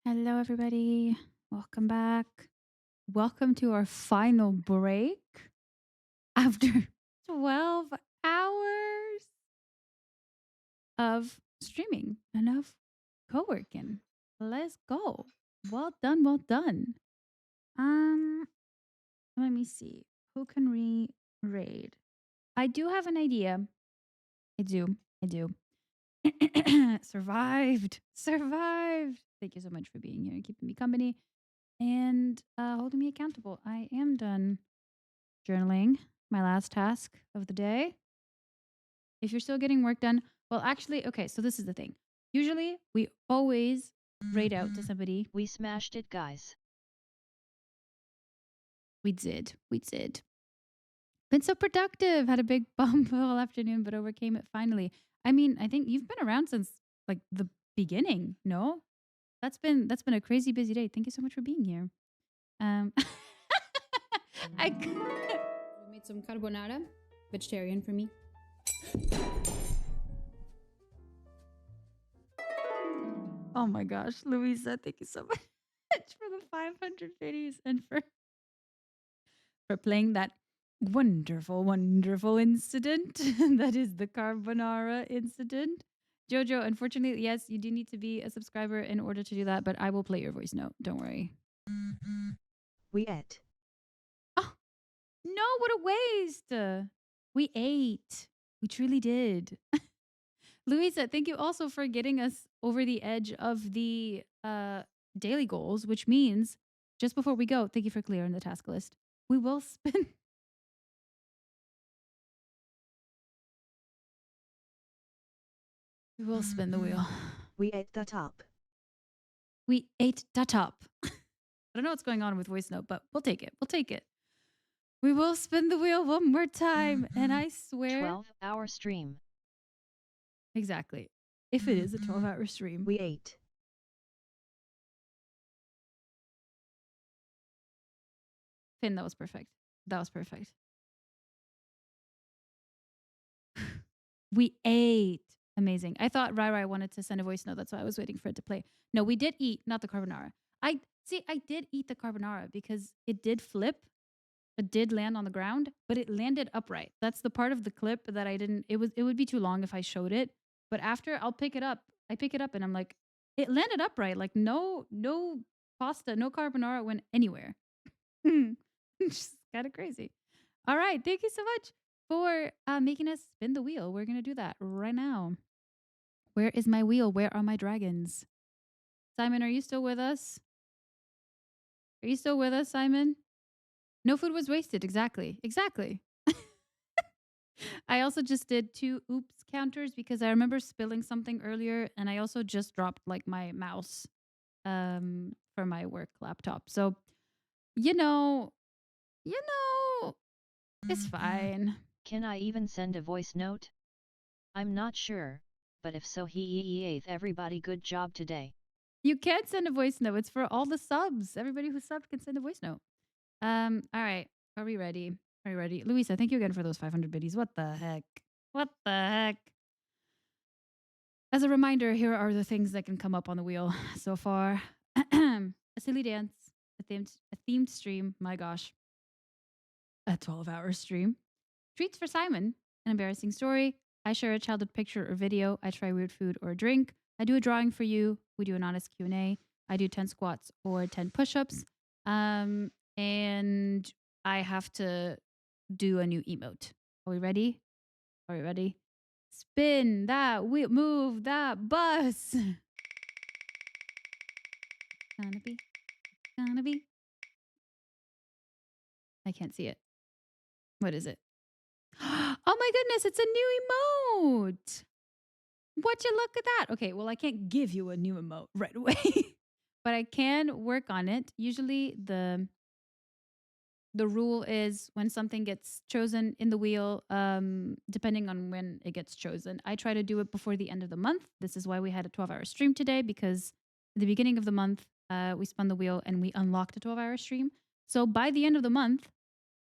Hello, everybody. Welcome back. Welcome to our final break after 12 hours of streaming and of co working. Let's go. Well done. Well done. Um, Let me see. Who can we raid? I do have an idea. I do. I do. Survived. Survived. Thank you so much for being here and keeping me company and holding me accountable. I am done journaling, my last task of the day. If you're still getting work done, well, actually, okay, so this is the thing. Usually, we always raid out to somebody. We smashed it, guys. We did. We did. Been so productive. Had a big bump all afternoon, but overcame it finally. I mean, I think you've been around since like the beginning. No, that's been a crazy busy day. Thank you so much for being here. Um, I we made some carbonara, vegetarian for me. Oh my gosh, Louisa, thank you so much for the 500 videos and for playing that wonderful, wonderful incident that is the carbonara incident. Jojo, unfortunately, yes, you do need to be a subscriber in order to do that, but I will play your voice note. Don't worry. We ate. Oh, no, what a waste. We ate. We truly did. Louisa, thank you also for getting us over the edge of the daily goals, which means just before we go, thank you for clearing the task list. We will spin. We will spin the wheel. We ate that up. We ate that up. I don't know what's going on with voice note, but we'll take it. We'll take it. We will spin the wheel one more time, and I swear 12-hour stream. exactly. If it is a 12-hour stream, We ate. Finn, that was perfect. That was perfect. We ate. Amazing. I thought Rai Rai wanted to send a voice note. That's why I was waiting for it to play. No, we did eat, not the carbonara. I did eat the carbonara because it did flip. It did land on the ground, but it landed upright. That's the part of the clip that I didn't it would be too long if I showed it. But after I'll pick it up. I pick it up and I'm like, it landed upright. Like no pasta, no carbonara went anywhere. Just kind of crazy. All right. Thank you so much for making us spin the wheel. We're going to do that right now. Where is my wheel? Where are my dragons? Simon, are you still with us? Are you still with us, Simon? No food was wasted. Exactly. Exactly. I also just did 2 oops counters because I remember spilling something earlier and I also just dropped like my mouse for my work laptop. So, you know, you know, it's fine. Can I even send a voice note? I'm not sure, but if so, he ate everybody. Good job today. You can send a voice note. It's for all the subs. Everybody who subbed can send a voice note. All right. Are we ready? Are you ready? Luisa, thank you again for those 500 biddies. What the heck? What the heck? As a reminder, here are the things that can come up on the wheel so far. A silly dance, a themed stream, my gosh, a 12-hour stream. Treats for Simon, an embarrassing story. I share a childhood picture or video. I try weird food or drink. I do a drawing for you. We do an honest Q&A. I do 10 squats or 10 push-ups. And I have to do a new emote. Are we ready? Are we ready? Spin that wheel, move that bus. Gonna be, gonna be. I can't see it. What is it? Oh my goodness, it's a new emote. Would you look at that? Okay, well, I can't give you a new emote right away, but I can work on it. Usually the rule is when something gets chosen in the wheel, depending on when it gets chosen, I try to do it before the end of the month. This is why we had a 12-hour stream today, because at the beginning of the month, we spun the wheel and we unlocked a 12-hour stream. So by the end of the month,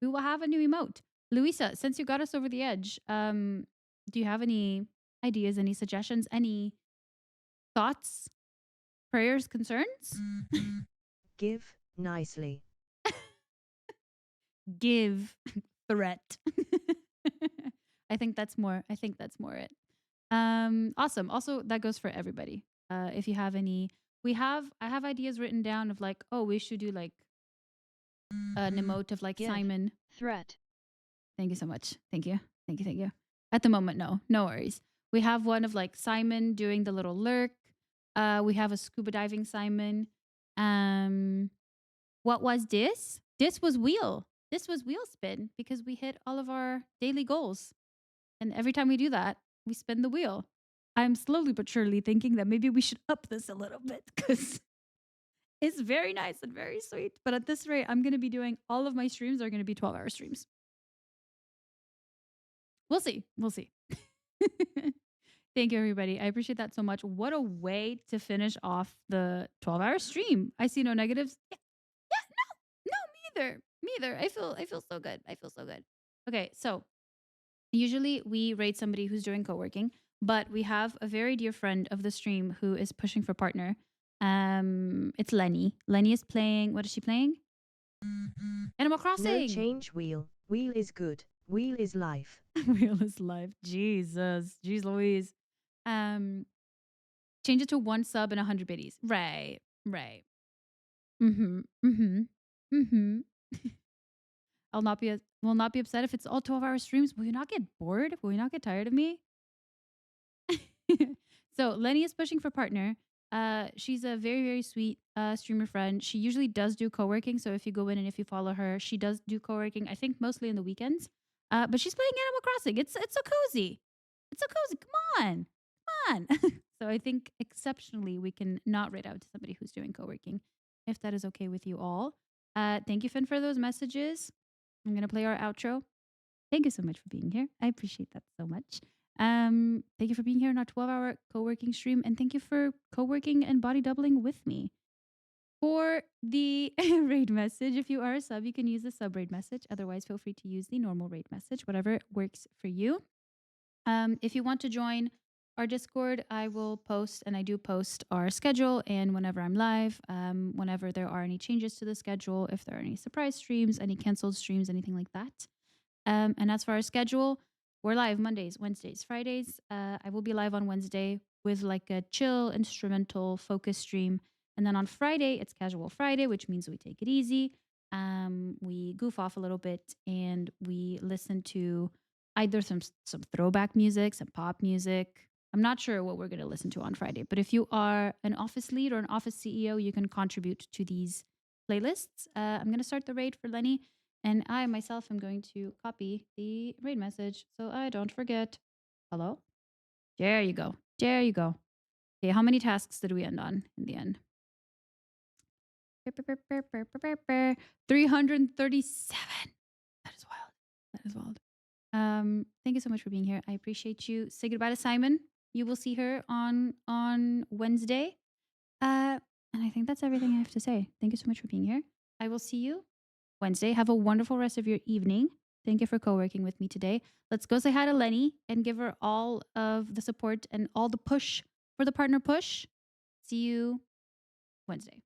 we will have a new emote. Luisa, since you got us over the edge, do you have any ideas, any suggestions, any thoughts Prayers, concerns? Give nicely. Give threat. I think that's more it. Awesome. Also, that goes for everybody. If you have any, I have ideas written down of like, oh, we should do like an emote of like Give. Simon. Threat. Thank you so much. Thank you. Thank you. Thank you. At the moment, no worries. We have one of like Simon doing the little lurk. We have a scuba diving Simon. What was this? This was wheel. This was wheel spin because we hit all of our daily goals. And every time we do that, we spin the wheel. I'm slowly but surely thinking that maybe we should up this a little bit because it's very nice and very sweet. But at this rate, I'm going to be doing all of my streams are going to be 12-hour streams. We'll see. We'll see. Thank you, everybody. I appreciate that so much. What a way to finish off the 12-hour stream. I see no negatives. No, me either. Me either. I feel so good. I feel so good. Okay, so usually we rate somebody who's doing co-working, but we have a very dear friend of the stream who is pushing for partner. It's Lenny. Lenny is playing. What is she playing? Animal No Crossing. change wheel. Wheel is good. Wheel is life. Wheel is life. Jesus. Jeez Louise. Change it to 1 sub and 100 biddies. Right. Right. Mm-hmm. Mm-hmm. Mm-hmm. Will not be upset if it's all 12-hour streams. Will you not get bored? Will you not get tired of me? So Lenny is pushing for partner. She's a very, very sweet streamer friend. She usually does do co-working. So if you go in and if you follow her, she does do co-working, I think mostly in the weekends. But she's playing Animal Crossing. It's so cozy. It's so cozy. Come on. Come on. So I think exceptionally we can not rate out to somebody who's doing co-working, if that is okay with you all. Thank you, Finn, for those messages. I'm going to play our outro. Thank you so much for being here. I appreciate that so much. Thank you for being here on our 12-hour co-working stream, and thank you for co-working and body doubling with me. For the raid message, if you are a sub, you can use the sub raid message. Otherwise, feel free to use the normal raid message, whatever works for you. If you want to join our Discord, I will post, and I do post our schedule and whenever I'm live, whenever there are any changes to the schedule, if there are any surprise streams, any canceled streams, anything like that. And as for our schedule, we're live Mondays, Wednesdays, Fridays. I will be live on Wednesday with like a chill instrumental focus stream. And then on Friday, it's Casual Friday, which means we take it easy. We goof off a little bit and we listen to either some throwback music, some pop music. I'm not sure what we're going to listen to on Friday, but if you are an office lead or an office CEO, you can contribute to these playlists. I'm going to start the raid for Lenny. And I myself am going to copy the raid message so I don't forget. Hello? There you go. There you go. Okay, how many tasks did we end on in the end? 337. That is wild. That is wild. Thank you so much for being here. I appreciate you. Say goodbye to Simon. You will see her on Wednesday. And I think that's everything I have to say. Thank you so much for being here. I will see you Wednesday. Have a wonderful rest of your evening. Thank you for co-working with me today. Let's go say hi to Lenny and give her all of the support and all the push for the partner push. See you Wednesday.